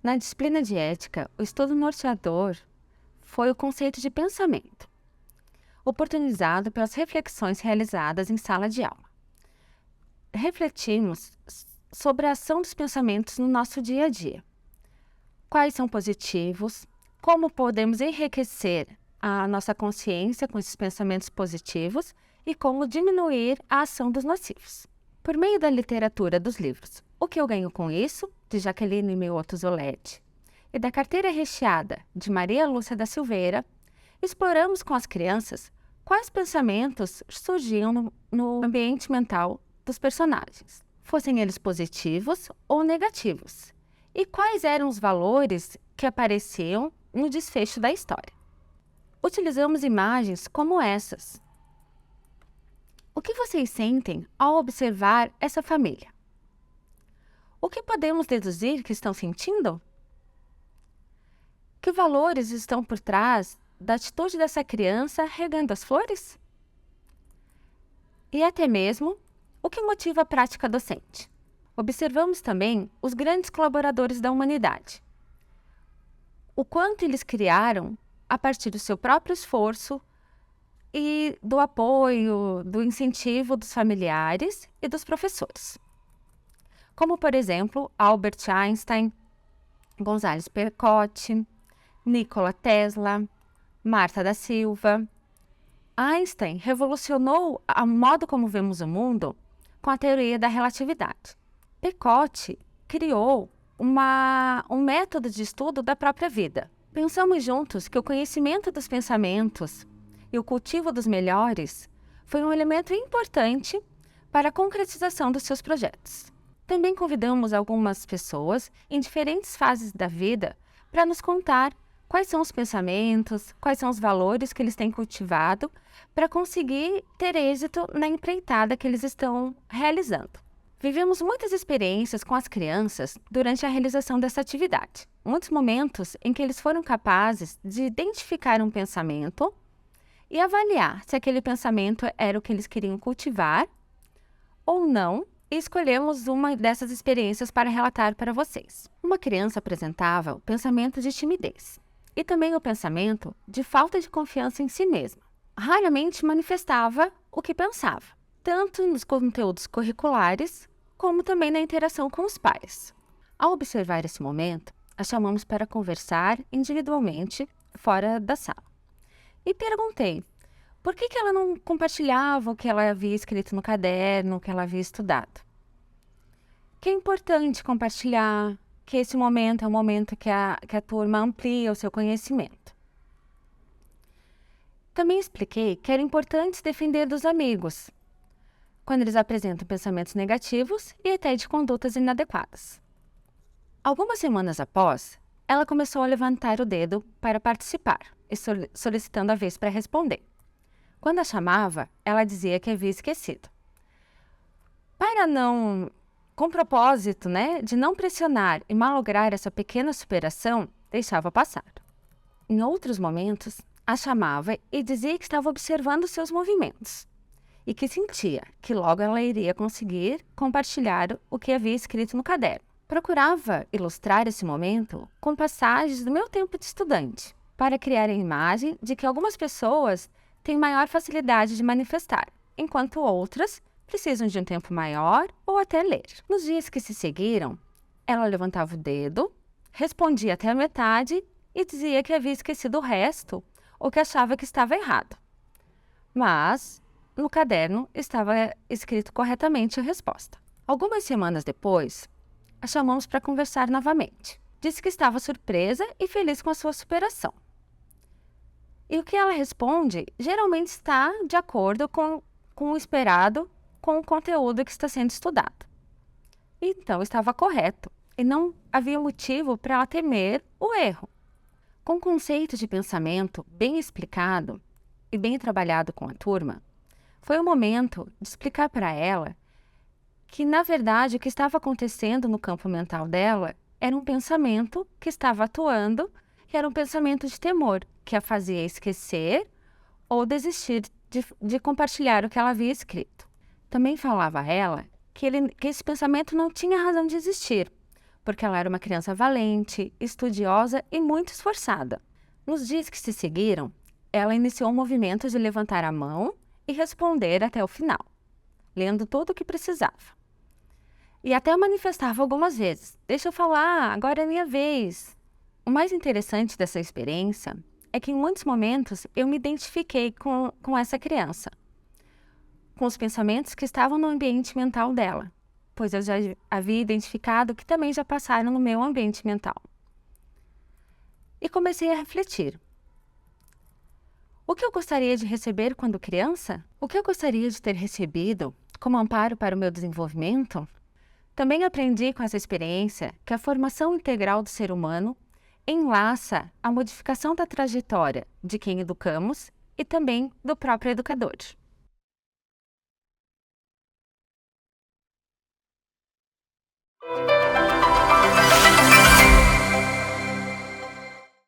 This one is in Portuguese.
Na disciplina de ética, o estudo norteador foi o conceito de pensamento, oportunizado pelas reflexões realizadas em sala de aula. Refletimos sobre a ação dos pensamentos no nosso dia a dia. Quais são positivos, como podemos enriquecer a nossa consciência com esses pensamentos positivos e como diminuir a ação dos nocivos. Por meio da literatura dos livros O que eu ganho com isso, de Jaqueline Mioto Zoletti, e da Carteira Recheada, de Maria Lúcia da Silveira, exploramos com as crianças quais pensamentos surgiam no ambiente mental dos personagens, fossem eles positivos ou negativos, e quais eram os valores que apareciam no desfecho da história. Utilizamos imagens como essas. O que vocês sentem ao observar essa família? O que podemos deduzir que estão sentindo? Que valores estão por trás da atitude dessa criança regando as flores? E até mesmo, o que motiva a prática docente? Observamos também os grandes colaboradores da humanidade. O quanto eles criaram a partir do seu próprio esforço e do apoio, do incentivo dos familiares e dos professores. Como, por exemplo, Albert Einstein, González Percotti, Nikola Tesla, Marta da Silva. Einstein revolucionou o modo como vemos o mundo com a teoria da relatividade. Percotti criou um método de estudo da própria vida. Pensamos juntos que o conhecimento dos pensamentos e o cultivo dos melhores foi um elemento importante para a concretização dos seus projetos. Também convidamos algumas pessoas em diferentes fases da vida para nos contar quais são os pensamentos, quais são os valores que eles têm cultivado para conseguir ter êxito na empreitada que eles estão realizando. Vivemos muitas experiências com as crianças durante a realização dessa atividade. Muitos momentos em que eles foram capazes de identificar um pensamento e avaliar se aquele pensamento era o que eles queriam cultivar ou não, e escolhemos uma dessas experiências para relatar para vocês. Uma criança apresentava o pensamento de timidez e também o pensamento de falta de confiança em si mesma. Raramente manifestava o que pensava, tanto nos conteúdos curriculares, como também na interação com os pais. Ao observar esse momento, a chamamos para conversar individualmente fora da sala. E perguntei por que ela não compartilhava o que ela havia escrito no caderno, o que ela havia estudado. Que é importante compartilhar, que esse momento é um momento que a turma amplia o seu conhecimento. Também expliquei que era importante se defender dos amigos, quando eles apresentam pensamentos negativos e até de condutas inadequadas. Algumas semanas após, ela começou a levantar o dedo para participar e solicitando a vez para responder. Quando a chamava, ela dizia que havia esquecido. Com o propósito, de não pressionar e malograr essa pequena superação, deixava passar. Em outros momentos, a chamava e dizia que estava observando seus movimentos e que sentia que logo ela iria conseguir compartilhar o que havia escrito no caderno. Procurava ilustrar esse momento com passagens do meu tempo de estudante, para criar a imagem de que algumas pessoas têm maior facilidade de manifestar, enquanto outras precisam de um tempo maior ou até ler. Nos dias que se seguiram, ela levantava o dedo, respondia até a metade e dizia que havia esquecido o resto ou que achava que estava errado. Mas no caderno estava escrito corretamente a resposta. Algumas semanas depois, a chamamos para conversar novamente. Disse que estava surpresa e feliz com a sua superação. E o que ela responde geralmente está de acordo com o esperado, com o conteúdo que está sendo estudado. Então, estava correto e não havia motivo para ela temer o erro. Com o conceito de pensamento bem explicado e bem trabalhado com a turma, foi o momento de explicar para ela que, na verdade, o que estava acontecendo no campo mental dela era um pensamento que estava atuando, que era um pensamento de temor, que a fazia esquecer ou desistir de compartilhar o que ela havia escrito. Também falava a ela que esse pensamento não tinha razão de existir, porque ela era uma criança valente, estudiosa e muito esforçada. Nos dias que se seguiram, ela iniciou o movimento de levantar a mão e responder até o final, lendo tudo o que precisava. E até manifestava algumas vezes: deixa eu falar, agora é minha vez. O mais interessante dessa experiência é que em muitos momentos eu me identifiquei com essa criança, com os pensamentos que estavam no ambiente mental dela, pois eu já havia identificado que também já passaram no meu ambiente mental. E comecei a refletir. O que eu gostaria de receber quando criança? O que eu gostaria de ter recebido como amparo para o meu desenvolvimento? Também aprendi com essa experiência que a formação integral do ser humano enlaça a modificação da trajetória de quem educamos e também do próprio educador.